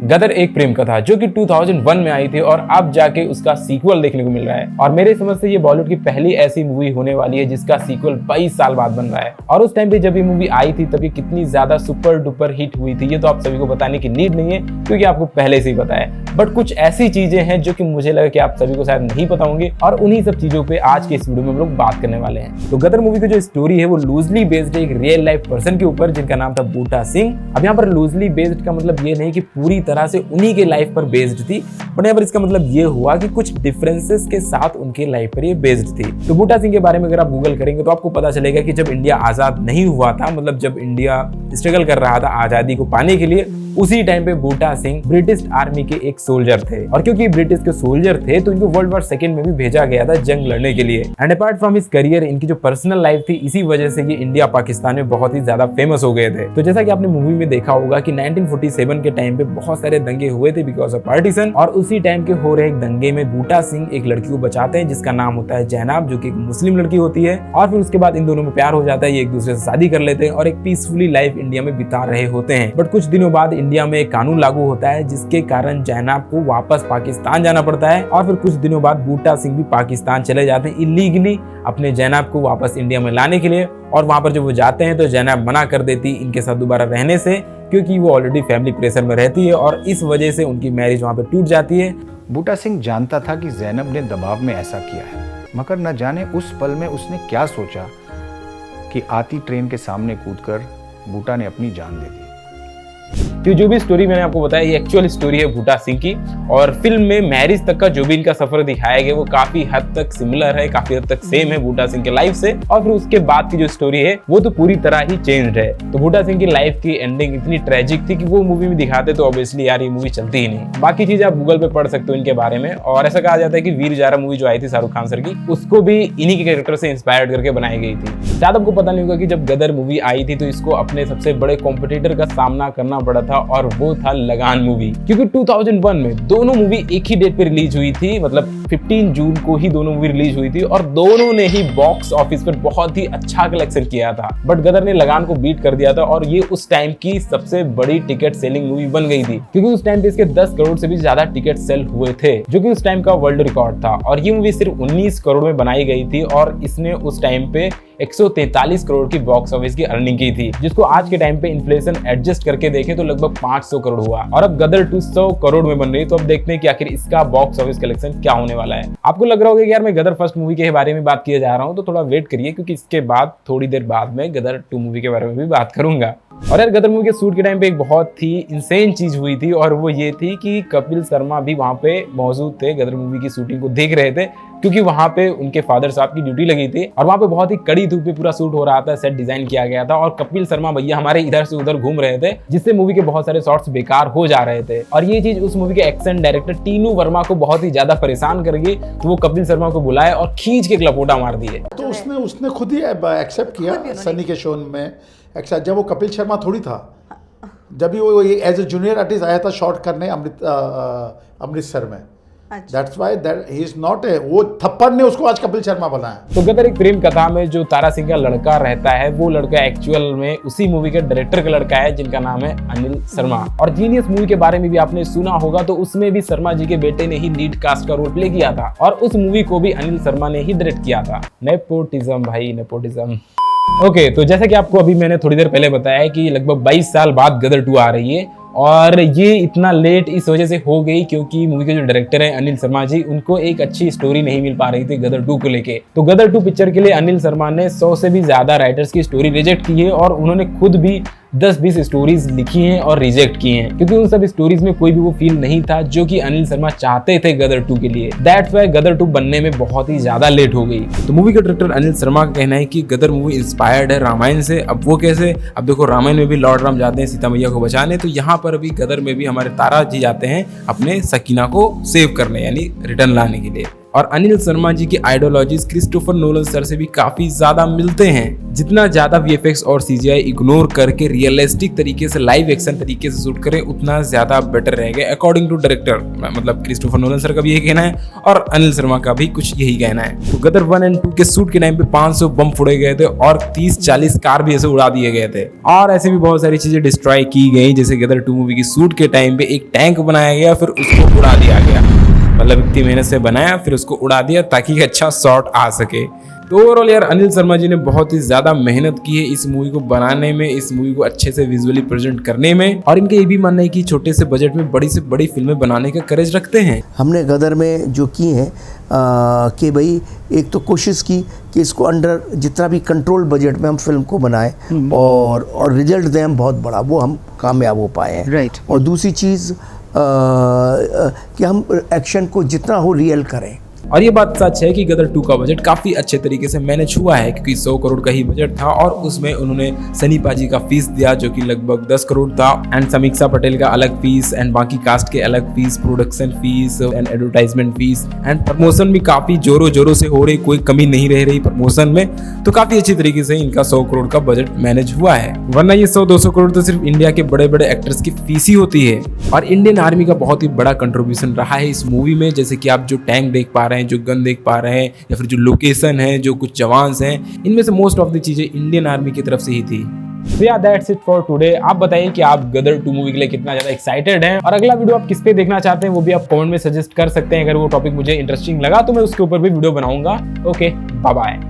गदर एक प्रेम कथा जो कि 2001 में आई थी और अब जाके उसका सीक्वल देखने को मिल रहा है। और मेरे समझ से ये बॉलीवुड की पहली ऐसी मूवी होने वाली है जिसका सीक्वल 22 साल बाद बन रहा है। और उस टाइम पे जब ये मूवी आई थी तब ये कितनी ज्यादा सुपर डुपर हिट हुई थी ये तो आप सभी को बताने की नीड नहीं है क्योंकि आपको पहले से ही पता है। बट कुछ ऐसी चीजें हैं जो कि मुझे लगा कि आप सभी को शायद नहीं पता होंगी और उन्हीं सब चीजों पे आज के इस वीडियो में हम लोग बात करने वाले हैं। तो गदर मूवी की जो स्टोरी है वो लूजली बेस्ड है एक रियल लाइफ पर्सन के ऊपर जिनका नाम था बूटा सिंह। अब यहाँ पर लूजली बेस्ड का मतलब ये नहीं कि पूरी तरह से उन्हीं के लाइफ पर बेस्ड थी, बट यहाँ पर इसका मतलब ये हुआ कि कुछ डिफरेंसेस के साथ उनके लाइफ पर ये बेस्ड थी। तो बूटा सिंह के बारे में अगर आप गूगल करेंगे तो आपको पता चलेगा कि जब इंडिया आजाद नहीं हुआ था, मतलब जब इंडिया स्ट्रगल कर रहा था आजादी को पाने के लिए, उसी टाइम पे बूटा सिंह ब्रिटिश आर्मी के एक सोल्जर थे। और क्योंकि ब्रिटिश के सोल्जर थे तो इनको वर्ल्ड वॉर सेकंड में भी भेजा गया था जंग लड़ने के लिए। And apart from his career इनकी जो पर्सनल लाइफ थी इसी वजह से ये इंडिया पाकिस्तान में बहुत ही ज्यादा फेमस हो गए थे। तो जैसा कि आपने मूवी में देखा होगा कि 1947 के टाइम पे बहुत सारे दंगे हुए थे बिकॉज ऑफ पार्टीशन, और उसी टाइम के हो रहे एक दंगे में बूटा सिंह एक लड़की को बचाते हैं जिसका नाम होता है जैनब, जो कि एक मुस्लिम लड़की होती है। और फिर उसके बाद इन दोनों में प्यार हो जाता है, ये एक दूसरे से शादी कर लेते हैं और एक पीसफुली लाइफ इंडिया में बिता रहे होते हैं। बट कुछ दिनों बाद इंडिया में एक कानून लागू होता है जिसके कारण जैनब को वापस पाकिस्तान जाना पड़ता है। और फिर कुछ दिनों बाद बूटा सिंह भी पाकिस्तान चले जाते हैं इलीगली अपने जैनब को वापस इंडिया में लाने के लिए। और वहां पर जब वो जाते हैं तो जैनब मना कर देती इनके साथ दोबारा रहने से क्योंकि वो ऑलरेडी फैमिली प्रेशर में रहती है और इस वजह से उनकी मैरिज वहां पर टूट जाती है। बूटा सिंह जानता था कि जैनब ने दबाव में ऐसा किया है, मगर न जाने उस पल में उसने क्या सोचा कि आती ट्रेन के सामने कूदकर बूटा ने अपनी जान दे दी। तो जो भी स्टोरी मैंने आपको बताया ये एक्चुअल स्टोरी है बूटा सिंह की, और फिल्म में मैरिज तक का जो भी इनका सफर दिखाया गया वो काफी हद तक सिमिलर है, काफी हद तक सेम है बूटा सिंह के लाइफ से। और फिर उसके बाद की जो स्टोरी है वो तो पूरी तरह ही चेंज्ड है। तो बूटा सिंह की लाइफ की एंडिंग इतनी ट्रेजिक थी कि वो मूवी में दिखाते तो ऑब्वियसली यार ये मूवी चलती ही नहीं। बाकी चीजें आप गूगल पे पढ़ सकते हो इनके बारे में। और ऐसा कहा जाता है कि वीर जारा मूवी जो आई थी शाहरुख खान सर की, उसको भी इन्हीं के कैरेक्टर से इंस्पायर्ड करके बनाई गई थी। शायद आपको पता नहीं होगा कि जब गदर मूवी आई थी तो इसको अपने सबसे बड़े कॉम्पिटिटर का सामना करना पड़ा था और वो था लगान मूवी। क्योंकि 2001 में दोनों मूवी एक ही डेट पे रिलीज हुई थी, मतलब 15 जून को ही दोनों मूवी रिलीज हुई थी और दोनों ने ही बॉक्स ऑफिस पर बहुत ही अच्छा कलेक्शन किया था। बट गदर ने लगान को बीट कर दिया था और ये उस टाइम की सबसे बड़ी टिकट सेलिंग मूवी बन गई थी क्योंकि उस टाइम पे इसके 10 करोड़ से भी ज्यादा टिकट सेल हुए थे जो कि उस टाइम का वर्ल्ड रिकॉर्ड था। और ये मूवी सिर्फ 19 करोड़ में बनाई गई थी और इसने उस टाइम पे 143 करोड़ की बॉक्स ऑफिस की अर्निंग की थी, जिसको आज के टाइम पे इन्फ्लेशन एडजस्ट करके देखें तो लगभग 500 करोड़ हुआ। और अब गदर 200 करोड़ में बन रही है। तो अब देखते हैं कि आखिर इसका बॉक्स ऑफिस कलेक्शन क्या होने वाला है। आपको लग रहा होगा कि यार मैं गदर फर्स्ट मूवी के बारे में बात किए जा रहा हूं, तो थोड़ा वेट करिए क्योंकि इसके बाद थोड़ी देर बाद में गदर 2 मूवी के बारे में भी बात करूंगा। और यार गदर मूवी के शूट के टाइम पे एक बहुत ही इंसेन चीज हुई थी और वो ये थी कि कपिल शर्मा भी वहां पे मौजूद थे, गदर मूवी की शूटिंग को देख रहे थे क्योंकि वहां पे उनके फादर साहब की ड्यूटी लगी थी और वहां पे बहुत ही कड़ी धूप में पूरा शूट हो रहा था, सेट डिजाइन किया गया था और कपिल शर्मा भैया हमारे इधर से उधर घूम रहे थे जिससे मूवी के बहुत सारे शॉट्स बेकार हो जा रहे थे। और ये चीज उस मूवी के एक्शन डायरेक्टर टीनू वर्मा को बहुत ही ज्यादा परेशान कर गई, तो वो कपिल शर्मा को बुलाए और खींच के लपोटा मार दिए। तो उसने खुद ही एक्सेप्ट किया सनी के शो में एक्सेप्ट, जब वो कपिल शर्मा थोड़ी था, जब भी वो एज ए जूनियर आर्टिस्ट आया था शॉट करने अमृतसर में। That's why that he is not a, वो थप्पड़ ने उसको आज कपिल शर्मा बनाया। तो गदर एक प्रेम कथा में जो तारा सिंह का लड़का रहता है वो लड़का एक्चुअल में उसी मूवी के डायरेक्टर का लड़का है जिनका नाम है अनिल शर्मा। और जीनियस मूवी के बारे में भी आपने सुना होगा, तो उसमें भी शर्मा जी के बेटे ने ही लीड कास्ट का रोल प्ले किया था और उस मूवी को भी अनिल शर्मा ने ही डायरेक्ट किया था। नेपोटिज्म भाई, नेपोटिज्म। ओके, तो जैसा कि आपको अभी मैंने थोड़ी देर पहले बताया कि लगभग 22 साल बाद गदर 2 आ रही है और ये इतना लेट इस वजह से हो गई क्योंकि मूवी के जो डायरेक्टर हैं अनिल शर्मा जी, उनको एक अच्छी स्टोरी नहीं मिल पा रही थी गदर 2 को लेके। तो गदर 2 पिक्चर के लिए अनिल शर्मा ने 100 से भी ज्यादा राइटर्स की स्टोरी रिजेक्ट की है और उन्होंने खुद भी 10-20 स्टोरीज लिखी हैं और रिजेक्ट की हैं क्योंकि उन सब स्टोरीज में कोई भी वो फील नहीं था जो कि अनिल शर्मा चाहते थे गदर 2 के लिए। दैट्स व्हाई गदर 2 बनने में बहुत ही ज्यादा लेट हो गई। तो मूवी के डायरेक्टर अनिल शर्मा का कहना है कि गदर मूवी इंस्पायर्ड है रामायण से। अब वो कैसे? अब देखो, रामायण में भी लॉर्ड राम जाते हैं सीता मैया को बचाने, तो यहाँ पर भी गदर में भी हमारे तारा जी जाते हैं अपने सकीना को सेव करने यानी रिटर्न लाने के लिए। और अनिल शर्मा जी की आइडियोलॉजीज क्रिस्टोफर नोलन सर से भी काफी ज्यादा मिलते हैं। जितना ज्यादा वीएफएक्स और सीजीआई इग्नोर करके रियलिस्टिक तरीके से लाइव एक्शन तरीके से शूट करें उतना ज्यादा बेटर रहेगा अकॉर्डिंग टू डायरेक्टर, मतलब क्रिस्टोफर नोलन सर का भी यही कहना है और अनिल शर्मा का भी कुछ यही कहना है। तो गदर 1 और 2 के शूट के टाइम पे 500 बम फोड़े गए थे और 30-40 कार भी ऐसे उड़ा दिए गए थे और ऐसे भी बहुत सारी चीजें डिस्ट्रॉय की गई, जैसे गदर 2 मूवी की शूट के टाइम पे एक टैंक बनाया गया फिर उसको उड़ा दिया गया, मतलब इतनी मेहनत से बनाया फिर उसको उड़ा दिया ताकि एक अच्छा शॉट आ सके। तो ओवरऑल यार अनिल शर्मा जी ने बहुत ही ज्यादा मेहनत की है इस मूवी को बनाने में, इस मूवी को अच्छे से विजुअली प्रेजेंट करने में, और इनका ये भी मानना है कि छोटे से बजट में बड़ी से बड़ी फिल्में बनाने का करेज रखते हैं। हमने गदर में जो की है कि भाई एक तो कोशिश की कि इसको अंडर जितना भी कंट्रोल बजट में हम फिल्म को बनाएं और रिजल्ट दें हम बहुत बड़ा, वो हम कामयाब हो पाए हैं। राइट। और दूसरी चीज़ कि हम एक्शन को जितना हो रियल करें। और ये बात सच है कि गदर 2 का बजट काफी अच्छे तरीके से मैनेज हुआ है क्योंकि 100 करोड़ का ही बजट था और उसमें उन्होंने सनी पाजी का फीस दिया जो कि लगभग 10 करोड़ था एंड समीक्षा पटेल का अलग फीस एंड बाकी कास्ट के अलग fees, production fees and advertisement fees and promotion भी काफी जोरों जोरों से हो रही, कोई कमी नहीं रह रही प्रमोशन में। तो काफी अच्छी तरीके से इनका 100 करोड़ का बजट मैनेज हुआ है, वरना ये 100-200 करोड़ तो सिर्फ इंडिया के बड़े बड़े एक्टर्स की फीस ही होती है। और इंडियन आर्मी का बहुत ही बड़ा कंट्रीब्यूशन रहा है इस मूवी में, जैसे कि आप जो टैंक देख पा रहे हैं, जो गन देख पा रहे हैं या फिर जो लोकेशन है, जो कुछ जवान्स हैं, इनमें से मोस्ट ऑफ द चीजें इंडियन आर्मी की तरफ से ही थी। So yeah, that's it for today। आप बताइए कि आप गदर 2 मूवी के लिए कितना ज्यादा एक्साइटेड हैं और अगला वीडियो आप किस पे देखना चाहते हैं वो भी आप कमेंट में सजेस्ट कर सकते हैं। अगर वो टॉपिक मुझे इंटरेस्टिंग लगा तो मैं उसके ऊपर भी वीडियो बनाऊंगा। Okay, bye bye.